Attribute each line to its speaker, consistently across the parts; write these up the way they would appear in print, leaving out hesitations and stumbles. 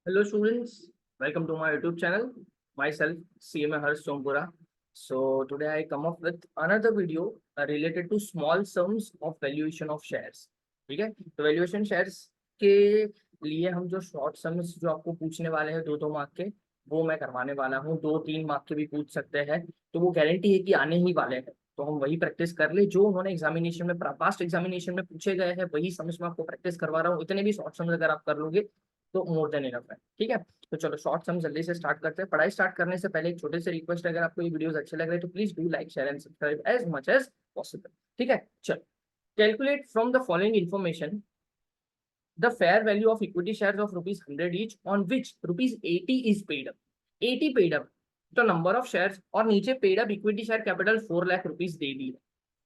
Speaker 1: Hello students, welcome to my YouTube channel. Myself CMA Harsh Sompura. So today I come up with another video related to small sums of valuation of shares. ठीक है, तो valuation shares के लिए हम जो short sums जो आपको पूछने वाले हैं दो दो मार्क के, वो मैं करवाने वाला हूँ। दो तीन मार्क के भी पूछ सकते हैं, तो वो गारंटी है कि आने ही वाले हैं। तो हम वही प्रैक्टिस कर ले जो उन्होंने एग्जामिनेशन में पास्ट एग्जामिनेशन में पूछे गए हैं, वही सम्स में आपको प्रैक्टिस करवा रहा हूँ। इतने भी शॉर्ट सम्स अगर आप कर लोगे तो मोर देन इनफ है। ठीक है, तो चलो शॉर्ट सम जल्दी से स्टार्ट करते हैं। पढ़ाई स्टार्ट करने से पहले एक छोटे से रिक्वेस्ट है, अगर आपको ये वीडियोस अच्छे लग रहे हैं तो please do like share and subscribe as much as possible. ठीक है, चलो calculate from the following information the fair value of equity shares of ₹100 each on which ₹80 is paid up. 80 paid up, तो number of shares और नीचे paid up equity share capital 4 lakh rupees दे दी है।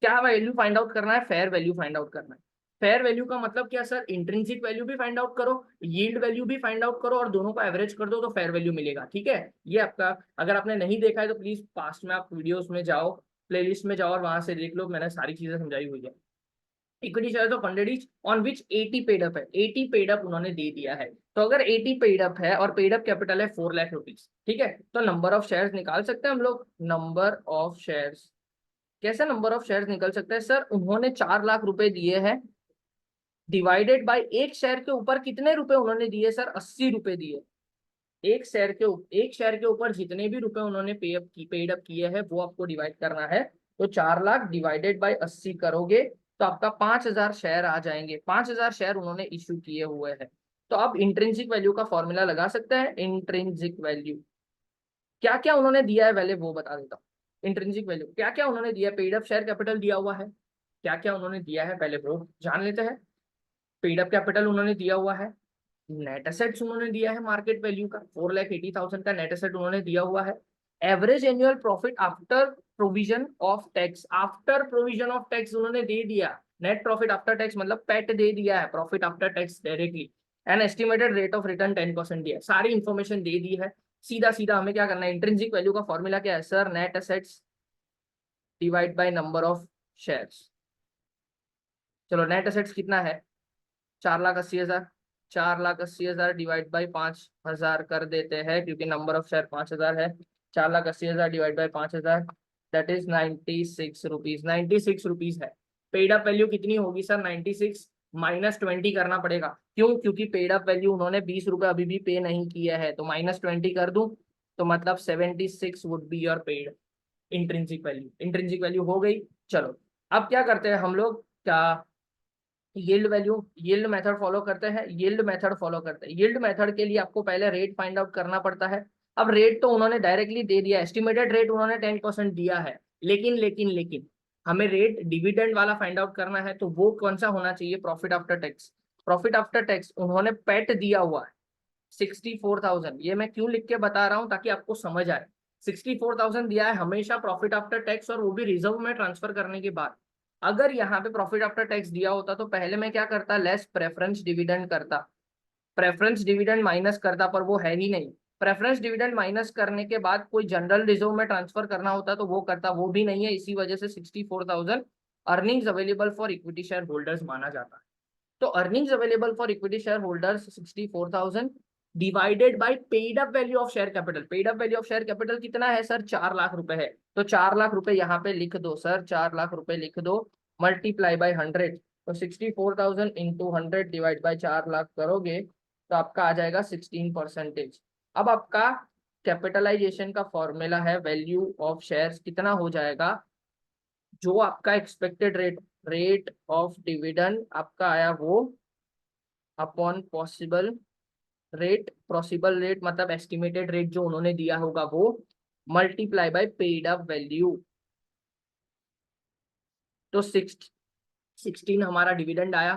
Speaker 1: क्या वैल्यू फाइंड आउट करना है? Fair value find out करना है। फेयर वैल्यू का मतलब क्या सर? इंट्रिंसिक वैल्यू भी फाइंड आउट करो, यील्ड वैल्यू भी फाइंड आउट करो और दोनों का एवरेज कर दो तो फेयर वैल्यू मिलेगा। ठीक है, ये आपका, अगर आपने नहीं देखा है तो प्लीज पास्ट में आप वीडियोस में जाओ, प्लेलिस्ट में जाओ और वहां से देख लो, मैंने सारी चीजें समझाई हुई है। Equity shares of 100 each on which 80 paid up है। 80 पेड अप उन्होंने दे दिया है। तो अगर 80 पेड अप है और पेड अप कैपिटल है 4 लाख रुपीज, ठीक है, तो नंबर ऑफ शेयर्स निकाल सकते हैं हम लोग। नंबर ऑफ शेयर्स, कैसे नंबर ऑफ शेयर्स निकल सकता है सर? उन्होंने 4 लाख रुपए दिए हैं, डिवाइडेड बाय एक शेयर के ऊपर कितने रुपए उन्होंने दिए सर? 80 रुपए दिए। एक शेयर के ऊपर जितने भी रुपए उन्होंने पेड अप किए हैं वो आपको डिवाइड करना है। तो 4 लाख डिवाइडेड बाय 80 करोगे तो आपका 5,000 शेयर आ जाएंगे। 5,000 शेयर उन्होंने इश्यू किए हुए हैं। तो अब इंट्रिंसिक वैल्यू का फॉर्मूला लगा सकते हैं। इंट्रिंसिक वैल्यू क्या क्या उन्होंने दिया है पहले वो बता देता हूँ। इंट्रिंसिक वैल्यू क्या क्या उन्होंने दिया? पेड अप शेयर कैपिटल दिया हुआ है। क्या क्या उन्होंने दिया है पहले वो जान लेते हैं। पेड अप कैपिटल उन्होंने दिया हुआ है। नेट एसेट्स उन्होंने दिया है मार्केट वैल्यू का 4,80,000 का नेट एसेट उन्होंने दिया हुआ है। Average annual profit after provision of tax, after provision of tax उन्होंने दे दिया। नेट प्रॉफिट आफ्टर टैक्स मतलब पैट दे दिया है, profit after tax directly. And estimated rate of return 10% दिया है। सारी इंफॉर्मेशन दे दी है। सीधा सीधा हमें क्या करना है? इंट्रिंसिक वैल्यू का फॉर्मूला क्या है sir? Net assets divide by number of shares. चलो नेट एसेट्स कितना है? 4,80,000। 4,80,000 डिवाइड बाई 5,000 कर देते हैं क्योंकि नंबर ऑफ शेयर 5,000 है। 4,80,000 divide by 5,000 that is 96 rupees. 96 rupees है। पेड अप वैल्यू कितनी होगी सर? 96 माइनस 20 करना पड़ेगा। क्यों? क्योंकि पेड अप वैल्यू उन्होंने 20 रुपए अभी भी पे नहीं किया है, तो माइनस 20 कर दूं तो मतलब 76 would be your paid intrinsic value. Intrinsic value हो गई। चलो अब क्या करते हैं हम लोग? क्या yield value, yield method follow करते हैं। यील्ड मेथड फॉलो करते हैं। यील्ड मेथड के लिए आपको पहले रेट फाइंड आउट करना पड़ता है। अब रेट तो उन्होंने डायरेक्टली दे दिया, एस्टिमेटेड रेट उन्होंने 10% दिया है। लेकिन हमें रेट डिविडेंड वाला फाइंड आउट करना है, तो वो कौन सा होना चाहिए? Profit after tax. Profit after tax उन्होंने पैट दिया हुआ है 64,000। ये मैं क्यों लिख के बता रहा हूँ ताकि आपको समझ आए। 64,000 दिया है हमेशा प्रॉफिट आफ्टर टैक्स, और वो भी रिजर्व में ट्रांसफर करने के बाद। अगर यहाँ पे प्रॉफिट आफ्टर टैक्स दिया होता तो पहले मैं क्या करता? लेस प्रेफरेंस डिविडेंड करता, प्रेफरेंस डिविडेंड माइनस करता, पर वो है ही नहीं। प्रेफरेंस डिविडेंड माइनस करने के बाद कोई जनरल रिजर्व में ट्रांसफर करना होता तो वो करता, वो भी नहीं है। इसी वजह से 64,000 earnings available for equity share holders माना जाता है। तो earnings available for equity share holders 64,000 divided by paid up value of share capital. Paid up value of share capital कितना है सर? 4 लाख रुपए है। तो 4 लाख रुपए यहाँ पे लिख दो सर, 4 लाख रुपए लिख दो, मल्टीप्लाई बाय 100। तो 64,000 इंटू 100 डिवाइड बाय 4 लाख करोगे तो आपका आ जाएगा 16%। अब आपका कैपिटलाइजेशन का फॉर्मूला है वैल्यू ऑफ शेयर्स कितना हो जाएगा? जो आपका expected rate, rate of dividend आपका आया वो upon possible rate, possible rate मतलब एस्टिमेटेड रेट जो उन्होंने दिया होगा वो, multiply by paid up value. तो 16 हमारा डिविडेंड आया,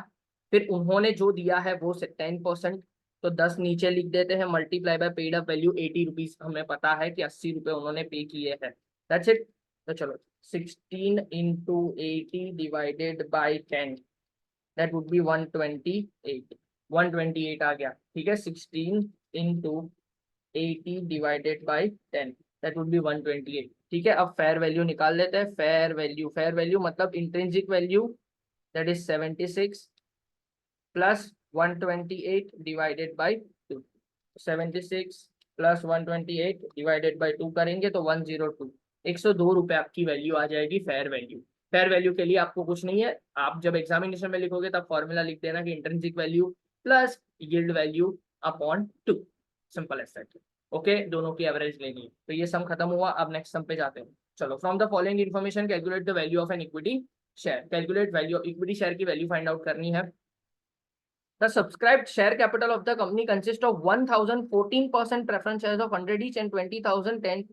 Speaker 1: फिर उन्होंने जो दिया है वो 10%। तो 10 नीचे लिख देते हैं, multiply by paid up value 80 rupees. हमें पता है कि 80 रुपए उन्होंने पे किए हैं। That's it. तो चलो 16 into 80 divided by 10 that would be 128। 128 आ गया। ठीक है, 16 into 80 divided by 10 that would be 128। ठीक है, अब फेयर वैल्यू निकाल लेते हैं। फेयर वैल्यू, फेयर वैल्यू मतलब intrinsic value that is 76 plus 128 divided by 2। 76 plus 128 divided by 2 करेंगे तो 102, 102 रुपये आपकी वैल्यू आ जाएगी फेयर वैल्यू। फेयर वैल्यू के लिए आपको कुछ नहीं है, आप जब एग्जामिनेशन में लिखोगे तब फॉर्मूला लिख देना कि intrinsic value plus yield value upon 2, simple as that. Okay, दोनों की एवरेज लेनी है। तो ये सम खत्म हुआ, अब नेक्स्ट सम पे जाते हैं। चलो, from the following information calculate the value of an equity share. Calculate value of equity share की वैल्यू फाइंड आउट करनी है। The subscribed share capital of the company consists of 1,014% preference shares of 100 each and 20,000 10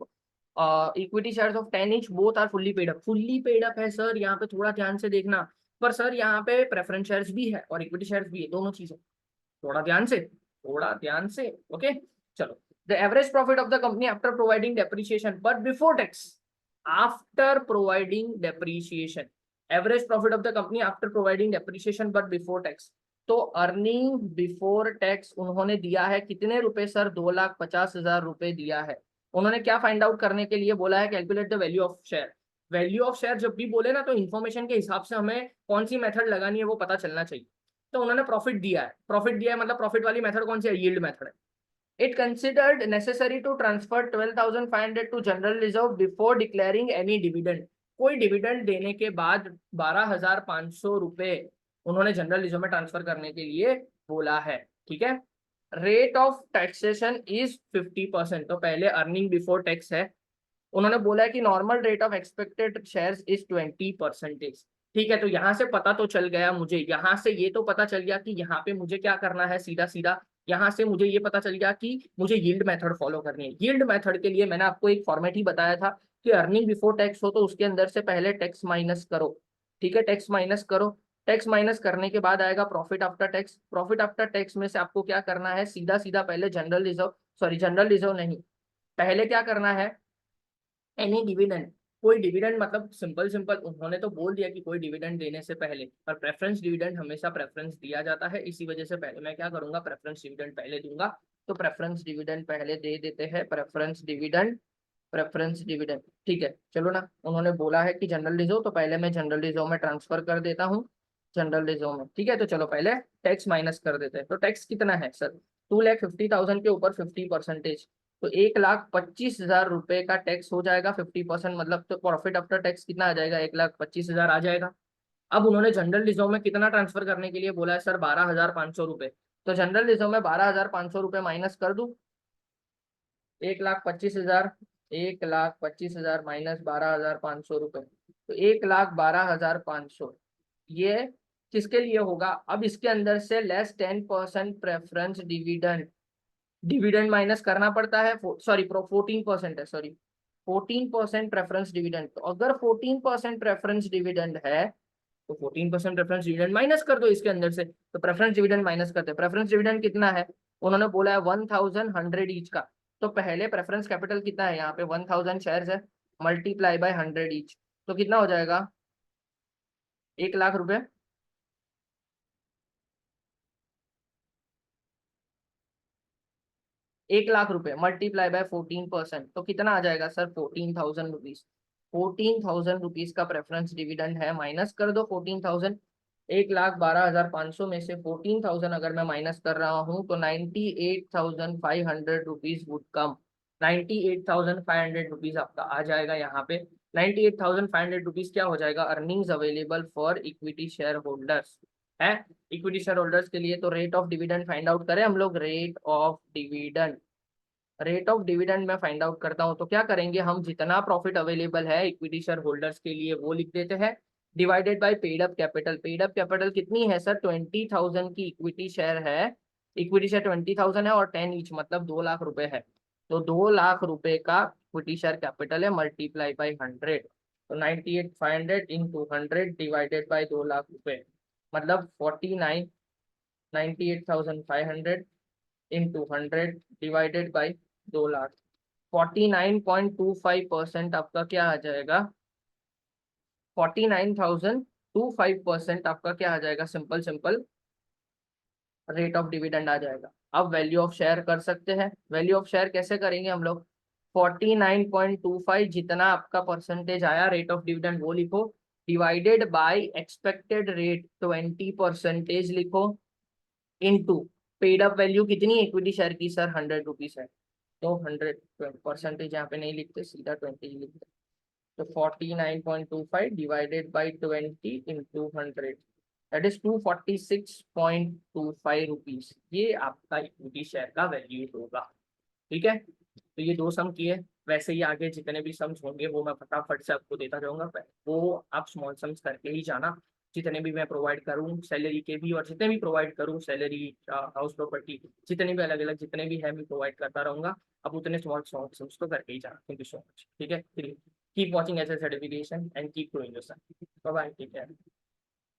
Speaker 1: equity shares of 10 each. Both are fully paid up. Fully paid up है sir, यहाँ पे थोड़ा ध्यान से देखना। पर सर यहाँ पे प्रेफरेंस शेयर्स भी है और इक्विटी शेयर्स भी है, दोनों चीजें। थोड़ा ध्यान से, थोड़ा ध्यान से। ओके, चलो। The average profit of the company after providing depreciation, but before tax. After providing depreciation, average profit of the company after providing depreciation but before tax. तो अर्निंग बिफोर टैक्स उन्होंने दिया है कितने रुपए सर? 2,50,000 रुपए दिया है। उन्होंने क्या फाइंड आउट करने के लिए बोला है? Calculate the value of share. Value of share जब भी बोले ना तो इन्फॉर्मेशन के हिसाब से हमें कौन सी मेथड लगानी है वो पता चलना चाहिए। तो उन्होंने प्रॉफिट दिया है, प्रॉफिट दिया है मतलब प्रॉफिट वाली मेथड कौन सी है? यील्ड मेथड है। It considered necessary to transfer 12,500 to general reserve before declaring any dividend. कोई डिविडेंड देने के बाद 12,500 रुपए उन्होंने जनरल रिजर्व में ट्रांसफर करने के लिए बोला है। ठीक है। Rate of taxation is 50%। तो पहले अर्निंग बिफोर टैक्स है, उन्होंने बोला है कि normal rate of expected shares is 20%। ठीक है, तो यहाँ से पता तो चल गया मुझे, यहाँ से ये तो पता चल गया कि यहाँ पे मुझे क्या करना है, सीधा सीधा यहाँ से मुझे ये पता चल गया कि मुझे यील्ड मेथड फॉलो करनी है। यील्ड मेथड के लिए मैंने आपको एक फॉर्मेट ही बताया था कि अर्निंग बिफोर टैक्स हो तो उसके अंदर से पहले टैक्स माइनस करो। ठीक है, टैक्स माइनस करो। टैक्स माइनस करने के बाद आएगा profit after tax. Profit after tax में से आपको क्या करना है? सीधा सीधा पहले general reserve, sorry general reserve नहीं, पहले क्या करना है? Any dividend. कोई डिविडेंड मतलब सिंपल सिंपल उन्होंने तो बोल दिया कि कोई डिविडेंड देने से पहले, पर प्रेफरेंस डिविडेंड हमेशा प्रेफरेंस दिया जाता है, इसी वजह से पहले मैं क्या करूंगा? प्रेफरेंस डिविडेंड पहले दूंगा। तो प्रेफरेंस डिविडेंड पहले दे देते हैं, प्रेफरेंस डिविडेंड, प्रेफरेंस डिविडेंड। ठीक है, चलो ना, उन्होंने बोला है कि जनरल रिजर्व, तो पहले मैं जनरल रिजर्व में ट्रांसफर कर देता हूँ, जनरल रिजर्व में। ठीक है, तो चलो पहले टैक्स माइनस कर देते हैं। तो टैक्स कितना है सर? 2,50,000 के ऊपर 50%, तो 1,25,000 रुपए का टैक्स हो जाएगा 50%, मतलब तो प्रॉफिट आफ्टर टैक्स कितना आ जाएगा? 1,25,000 आ जाएगा। अब उन्होंने जनरल रिजर्व में कितना ट्रांसफर करने के लिए बोला है सर? 12,500 रुपए। तो जनरल रिजर्व में 12,500 रुपए माइनस कर दूं, 1,25,000, 1,25,000 माइनस 12,500 रुपए, तो 1,12,500। ये किसके लिए होगा? अब इसके अंदर से less 10% preference dividend, dividend minus करना पड़ता है, सॉरी 14% है, सॉरी 14% प्रेफरेंस डिविडेंड। तो अगर 14% प्रेफरेंस डिविडेंड है तो 14% प्रेफरेंस डिविडेंड माइनस कर दो इसके अंदर से। तो प्रेफरेंस डिविडेंड माइनस करते हैं। प्रेफरेंस डिविडेंड कितना है? उन्होंने बोला है 1,100 ईच का। तो पहले प्रेफरेंस कैपिटल कितना है? यहाँ पे 1,000 शेयर्स है, मल्टीप्लाई बाय 100 ईच, तो कितना हो जाएगा? 1,00,000 रुपए। 1,00,000 रुपए मल्टीप्लाई बाय 14%, तो कितना आ जाएगा सर? 14,000 रुपीज। 14,000 रुपीज का प्रेफरेंस डिविडेंड है, माइनस कर दो 14,000। 1,12,500 में से 14,000 अगर मैं माइनस कर रहा हूँ तो 98,500 रुपीज वुड कम। 98,500 रुपीज आपका आ जाएगा यहाँ पे। 98,500 रुपीज क्या हो जाएगा? Earnings available for equity share holders है। इक्विटी शेयर होल्डर्स के लिए तो rate of dividend find out करें हम लोग। Rate of dividend, rate of dividend में फाइंड आउट करता हूं तो क्या करेंगे हम? जितना प्रॉफिट अवेलेबल है इक्विटी शेयर होल्डर्स के लिए वो लिख देते हैं, divided by paid up capital. Paid up capital कितनी है सर? 20,000 की इक्विटी शेयर है, इक्विटी शेयर 20,000 है और 10 ईच मतलब 2,00,000 रुपए है। तो 2,00,000 रुपए का इक्विटी शेयर कैपिटल है, मल्टीप्लाई बाई 100। तो 98,500 इंटू 100 डिवाइडेड बाई 2,00,000 रुपए, मतलब 98,500 इंटू 100 डिवाइडेड बाई 2,00,000। 49.25% आपका क्या आ जाएगा? 49,025% आपका क्या आ जाएगा? Simple simple rate of dividend आ जाएगा। अब वैल्यू ऑफ शेयर कर सकते हैं। वैल्यू ऑफ शेयर कैसे करेंगे हम लोग? 49.25 जितना आपका परसेंटेज आया रेट ऑफ डिविडेंड वो लिखो, डिवाइडेड बाय एक्सपेक्टेड रेट 20% लिखो, इनटू पेड अप वैल्यू कितनी इक्विटी शेयर की सर? 100 रुपीज है, तो 100% यहाँ पे नहीं लिखते, सीधा 20 ही लिखते। तो 49.25 divided by 20 into 100, that is 246.25 rupees. ये आपका इक्विटी शेयर का वैल्यू होगा। ठीक है, तो ये दो सम किए। वैसे ही आगे जितने भी सम्स होंगे वो मैं फटाफट से आपको देता जाऊंगा, वो आप स्मॉल सम्स करके ही जाना। जितने भी मैं प्रोवाइड करूँ सैलरी के भी, और जितने भी प्रोवाइड करूँ सैलरी, हाउस प्रॉपर्टी, जितने भी अलग अलग जितने भी है मैं प्रोवाइड करता रहूंगा। अब उतने स्मॉल स्मॉल सम्स तो करके ही जाना। Thank you so much. ठीक है, keep watching S certification and keep growing yourself. Bye bye, take care.